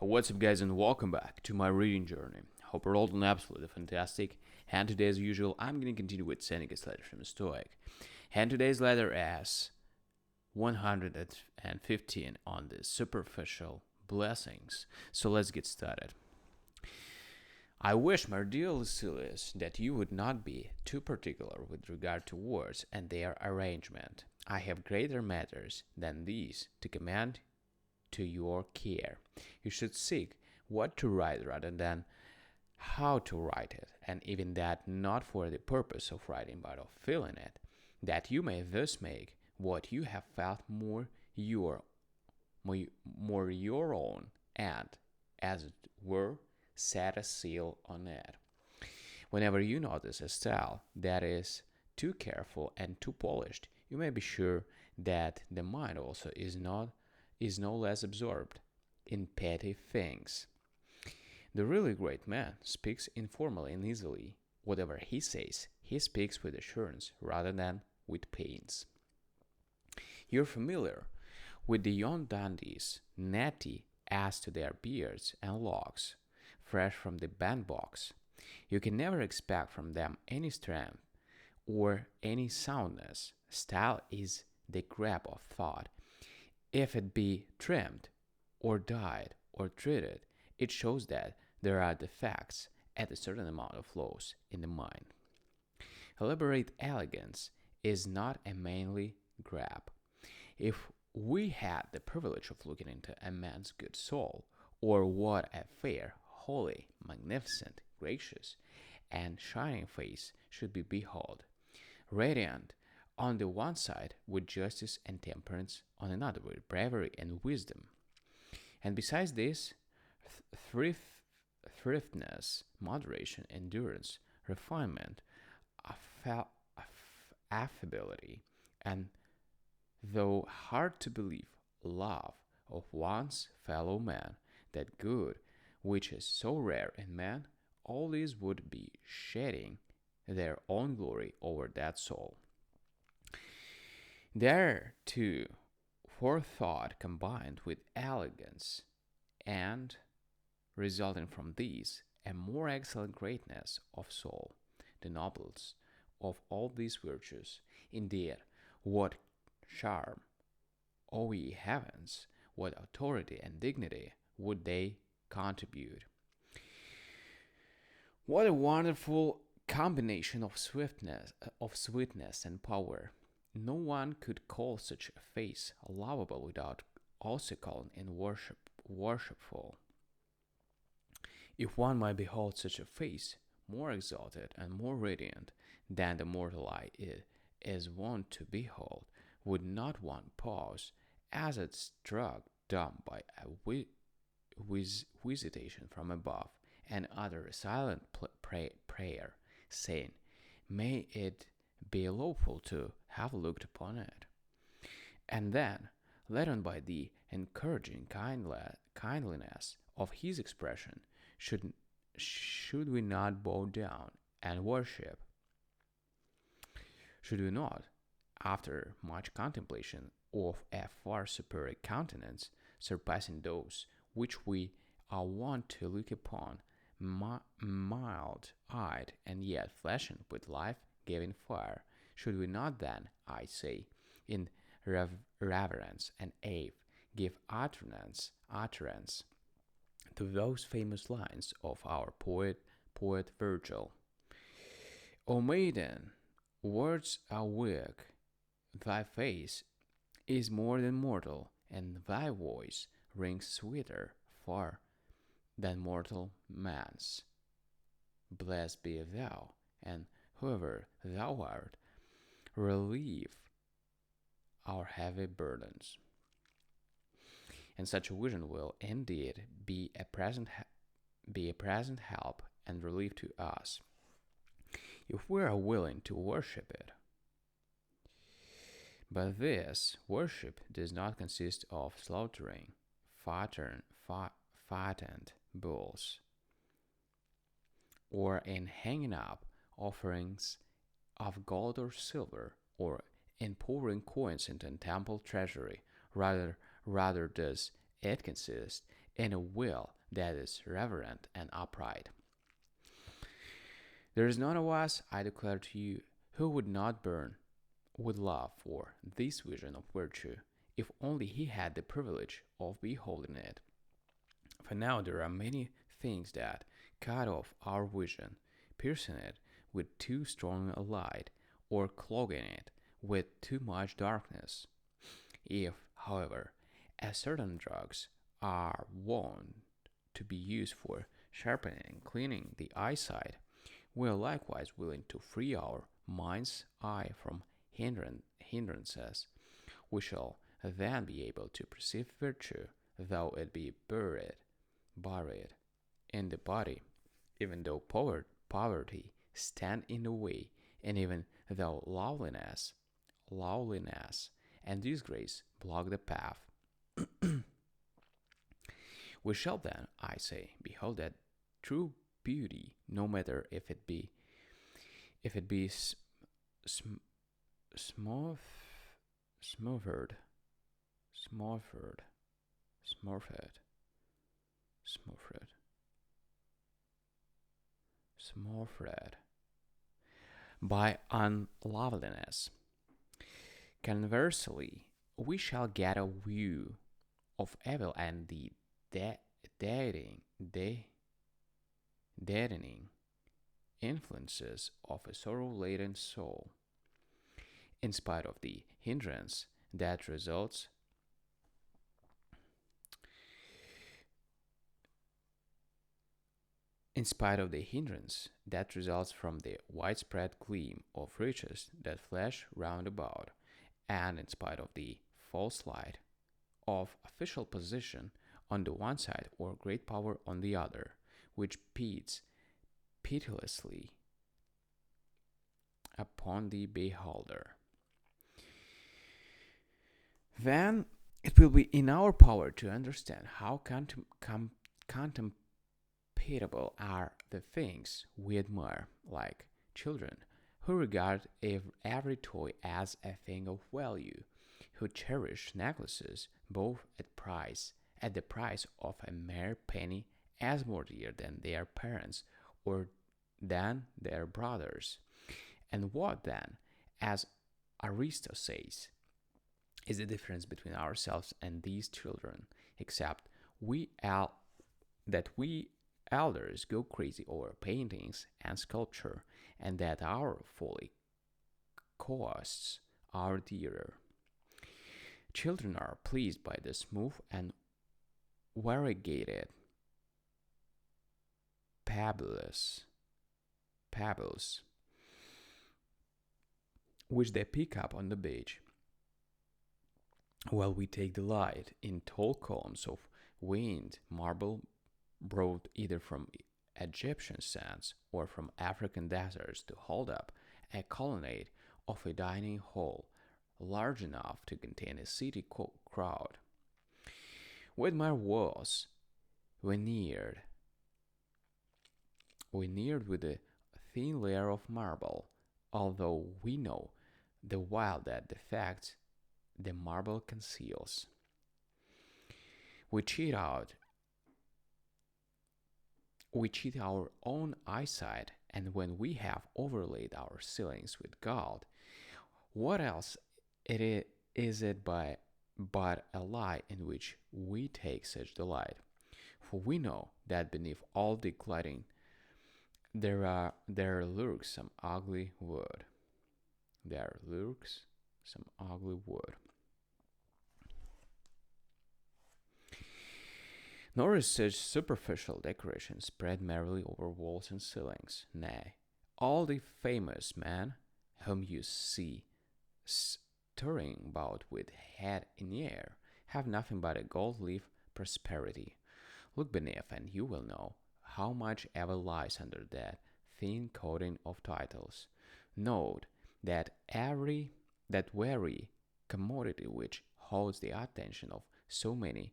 What's up, guys, and welcome back to my reading journey. Hope you're all doing absolutely fantastic. And today, as usual, I'm going to continue with Seneca's letter from Stoic. And today's letter is 115 on the superficial blessings. So let's get started. I wish, my dear Lucilius, that you would not be too particular with regard to words and their arrangement. I have greater matters than these to commend to your care. You should seek what to write rather than how to write it, and even that not for the purpose of writing but of feeling it, that you may thus make what you have felt more your own, and, as it were, set a seal on it. Whenever you notice a style that is too careful and too polished, you may be sure that the mind also is no less absorbed in petty things. The really great man speaks informally and easily. Whatever he says, he speaks with assurance rather than with pains. You're familiar with the young dandies, natty as to their beards and locks, fresh from the bandbox. You can never expect from them any strength or any soundness. Style is the grab of thought. If it be trimmed, or dyed, or treated, it shows that there are defects at a certain amount of flaws in the mind. Elaborate elegance is not a manly grab. If we had the privilege of looking into a man's good soul, or what a fair, holy, magnificent, gracious, and shining face should be behold, radiant on the one side with justice and temperance, on another with bravery and wisdom. And besides this, thriftiness, moderation, endurance, refinement, affability, and, though hard to believe, love of one's fellow man, that good which is so rare in man, all these would be shedding their own glory over that soul. There, too, forethought combined with elegance, and, resulting from these, a more excellent greatness of soul, the noblest of all these virtues. Indeed, what charm, O ye heavens, what authority and dignity would they contribute! What a wonderful combination of sweetness and power! No one could call such a face lovable without also calling it worshipful. If one might behold such a face, more exalted and more radiant than the mortal eye is wont to behold, would not one pause, as it struck dumb by a visitation from above, and utter a silent prayer, saying, "May it be lawful to have looked upon it." And then, led on by the encouraging kindliness of his expression, should we not bow down and worship? Should we not, after much contemplation of a far superior countenance, surpassing those which we are wont to look upon, mild-eyed and yet flashing with life-giving fire, should we not then, I say, in reverence and awe, give utterance to those famous lines of our poet Virgil? O maiden, words are weak, thy face is more than mortal, and thy voice rings sweeter far than mortal man's. Blessed be thou, and whoever thou art, relieve our heavy burdens. And such a vision will indeed be a present help and relief to us, if we are willing to worship it. But this worship does not consist of slaughtering fattened bulls, or in hanging up offerings of gold or silver, or in pouring coins into a temple treasury. Rather does it consist and a will that is reverent and upright. There is none of us, I declare to you, who would not burn with love for this vision of virtue, if only he had the privilege of beholding it. For now there are many things that cut off our vision, piercing it with too strong a light, or clogging it with too much darkness. If, however, as certain drugs are wont to be used for sharpening and cleaning the eyesight, we are likewise willing to free our mind's eye from hindrances. We shall then be able to perceive virtue, though it be buried in the body, even though poverty stand in the way, and even though lowliness and disgrace block the path. We shall then, I say, behold that true beauty, no matter if it be smooth, smothered, smothered, smothered, smothered by unloveliness. Conversely, we shall get a view of evil and the deadening influences of a sorrow-laden soul, in spite of the hindrance that results from the widespread gleam of riches that flash round about, and in spite of the false light of official position on the one side or great power on the other, which beats pitilessly upon the beholder. Then it will be in our power to understand how contemptible are the things we admire, like children who regard every toy as a thing of value, who cherish necklaces both at the price of a mere penny, as more dear than their parents or than their brothers. And what then, as Aristo says, is the difference between ourselves and these children, except that we elders go crazy over paintings and sculpture, and that our folly costs are dearer. Children are pleased by the smooth and variegated pebbles which they pick up on the beach, while we take delight in tall columns of veined marble brought either from Egyptian sands or from African deserts to hold up a colonnade of a dining hall large enough to contain a city crowd. With my walls veneered with a thin layer of marble, although we know the while that defects the marble conceals. We cheat our own eyesight, and when we have overlaid our ceilings with gold, what else is it but a lie in which we take such delight? For we know that beneath all the gilding there lurks some ugly wood. There lurks some ugly wood. Nor is such superficial decoration spread merely over walls and ceilings. Nay, all the famous men whom you see stirring about with head in the air have nothing but a gold-leaf prosperity. Look beneath, and you will know how much evil lies under that thin coating of titles. Note that very commodity which holds the attention of so many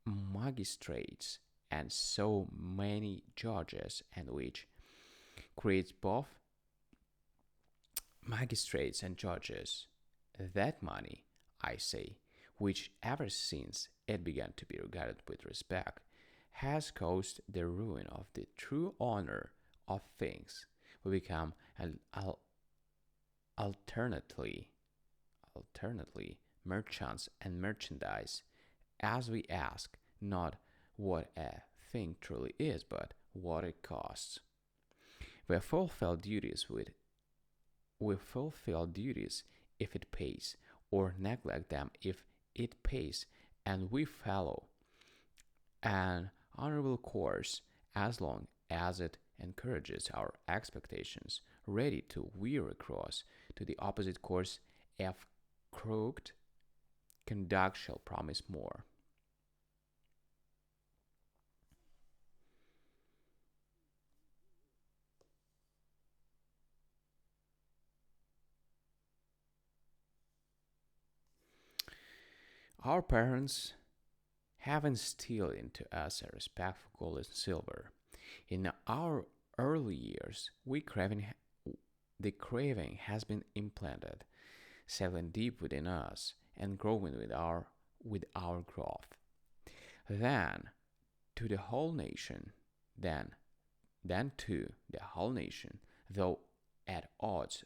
magistrates and so many judges, and which creates both magistrates and judges. That money, I say, which ever since it began to be regarded with respect, has caused the ruin of the true honor of things. We become an alternately, alternately merchants and merchandise, as we ask not what a thing truly is, but what it costs. We fulfill duties with we fulfill duties if it pays, or neglect them if it pays, and we follow an honorable course as long as it encourages our expectations, ready to veer across to the opposite course if crooked conduct shall promise more. Our parents have instilled into us a respect for gold and silver. In our early years, the craving has been implanted, settling deep within us and growing with our growth. Then to the whole nation, then then to the whole nation, though at odds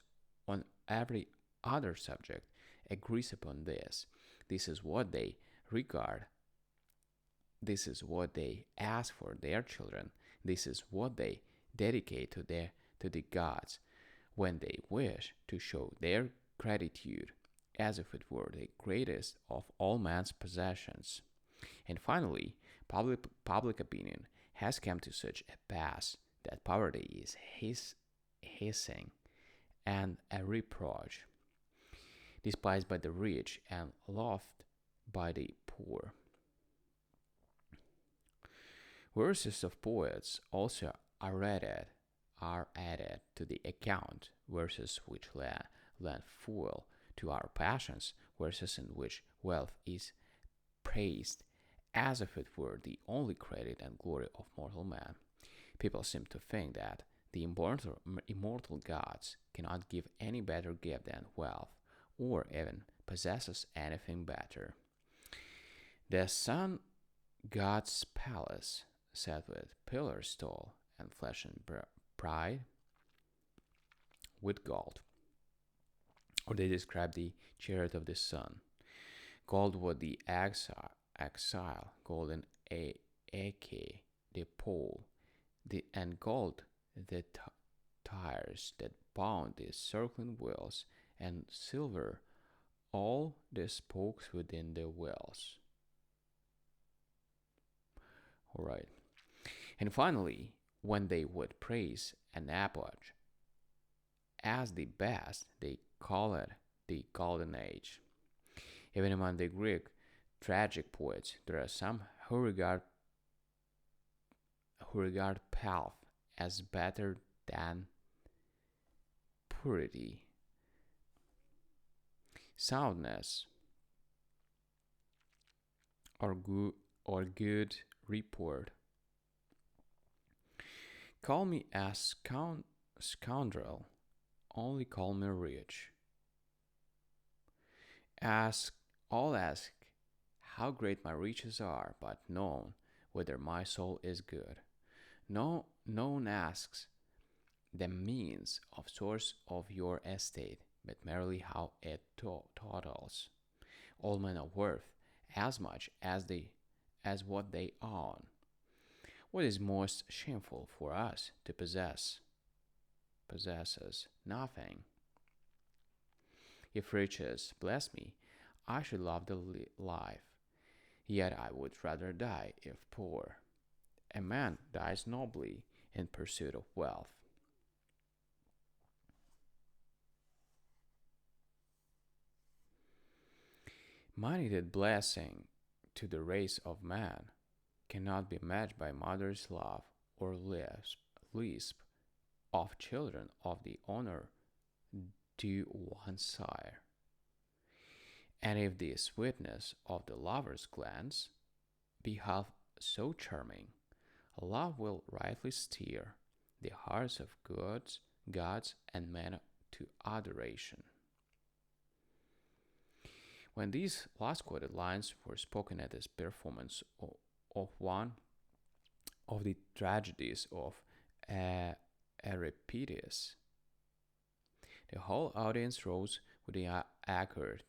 on every other subject, agrees upon this. This is what they regard. This is what they ask for their children. This is what they dedicate to the gods when they wish to show their gratitude as if it were the greatest of all man's possessions. And finally, public opinion has come to such a pass that poverty is hissing and a reproach, despised by the rich and loved by the poor. Verses of poets also are added to the account, verses which lend fuel to our passions, verses in which wealth is praised as if it were the only credit and glory of mortal man. People seem to think that the immortal gods cannot give any better gift than wealth, or even possesses anything better. The sun god's palace, set with pillars tall and flesh and pride, with gold. Or they describe the chariot of the sun. Gold was the exile, golden Ake, the pole, and gold the tires that bound the circling wheels, and silver all the spokes within the wheels. All right. And finally, when they would praise an epoch as the best, they call it the Golden Age. Even among the Greek tragic poets, there are some who regard pelf as better than purity, soundness, or good report. Call me a scoundrel, only call me rich. Ask how great my riches are, but none whether my soul is good. No one asks the means of source of your estate, but merely how it totals. All men are worth as much as what they own. What is most shameful for us to possesses nothing. If riches bless me, I should love the life. Yet I would rather die if poor. A man dies nobly in pursuit of wealth. Money that blessing to the race of man cannot be matched by mother's love or lisp of children of the honor due one sire. And if the sweetness of the lover's glance be half so charming, love will rightly steer the hearts of gods and men to adoration. When these last quoted lines were spoken at this performance of one of the tragedies of uh, Euripides, the whole audience rose with the actor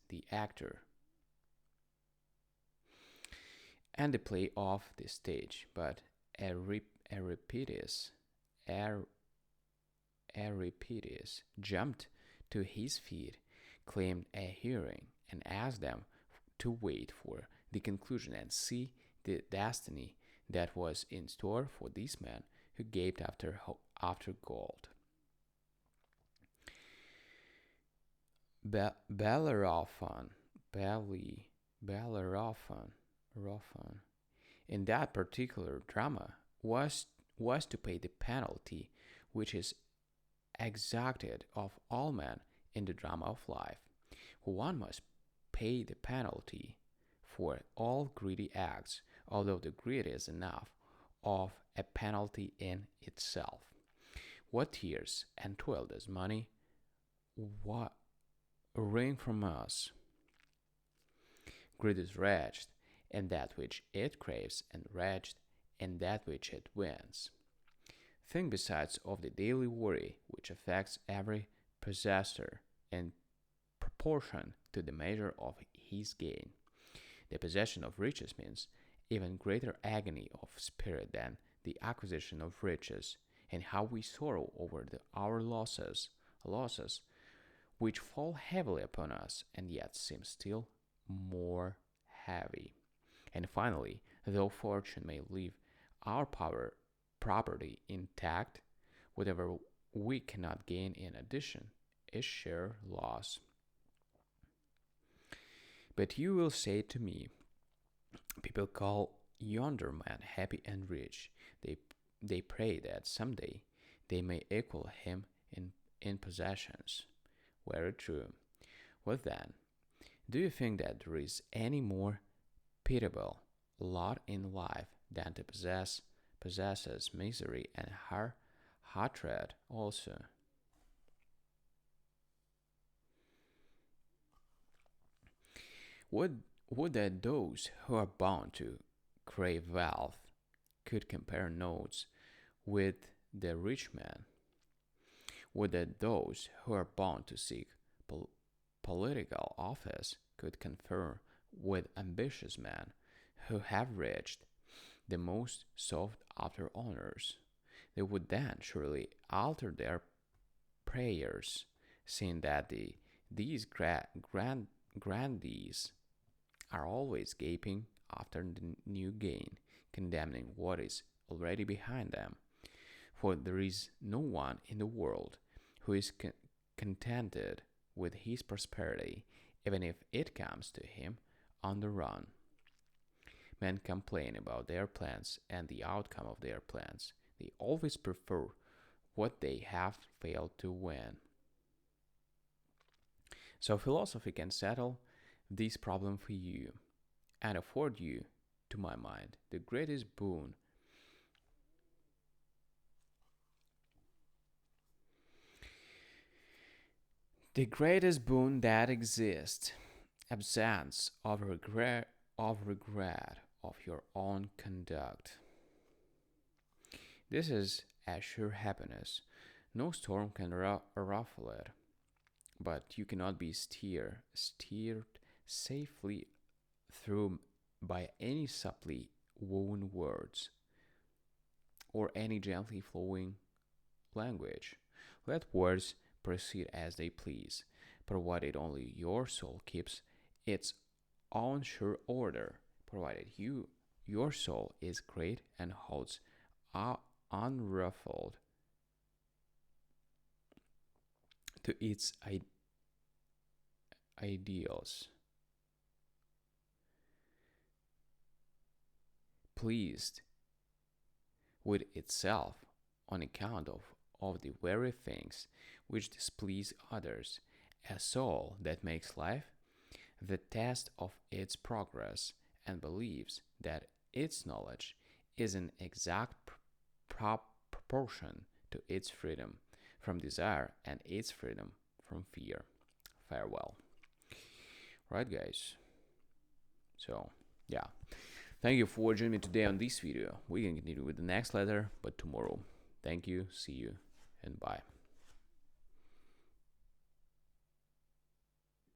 the actor, and the play off the stage. But Euripides, Euripides jumped to his feet, claimed a hearing, and asked them to wait for the conclusion and see the destiny that was in store for this man who gaped after gold. Bellerophon, Belly, Bellerophon, Rophon, in that particular drama was to pay the penalty which is exacted of all men in the drama of life. One must pay the penalty for all greedy acts, although the greed is enough of a penalty in itself. What tears and toil does money wring from us? Greed is wretched in that which it craves, and wretched in that which it wins. Think besides of the daily worry which affects every possessor in proportion to the measure of his gain. The possession of riches means even greater agony of spirit than the acquisition of riches, and how we sorrow over our losses which fall heavily upon us and yet seem still more heavy. And finally, though fortune may leave our property intact, whatever we cannot gain in addition is sheer loss. But you will say to me, people call yonder man happy and rich. They pray that someday they may equal him in possessions. Very true. What then? Do you think that there is any more pitiable lot in life than to possesses misery and hatred also? Would that those who are bound to crave wealth could compare notes with the rich man? Would that those who are bound to seek political office could confer with ambitious men who have reached the most sought after honors? They would then surely alter their prayers, seeing that these grandees are always gaping after the new gain, condemning what is already behind them. For there is no one in the world who is contented with his prosperity, even if it comes to him on the run. Men complain about their plans and the outcome of their plans. They always prefer what they have failed to win. So philosophy can settle this problem for you and afford you, to my mind, the greatest boon that exists, absence of regret of your own conduct. This is a sure happiness. No storm can ruffle it, but you cannot be steered safely through by any subtly woven words or any gently flowing language. Let words proceed as they please, provided only your soul keeps its own sure order, provided your soul is great and holds unruffled to its ideals, pleased with itself on account of the very things which displease others, a soul that makes life the test of its progress and believes that its knowledge is in exact proportion to its freedom from desire and its freedom from fear. farewell. Right, guys? So, yeah. Thank you for joining me today on this video. We can continue with the next letter, but tomorrow. Thank you, see you, and bye.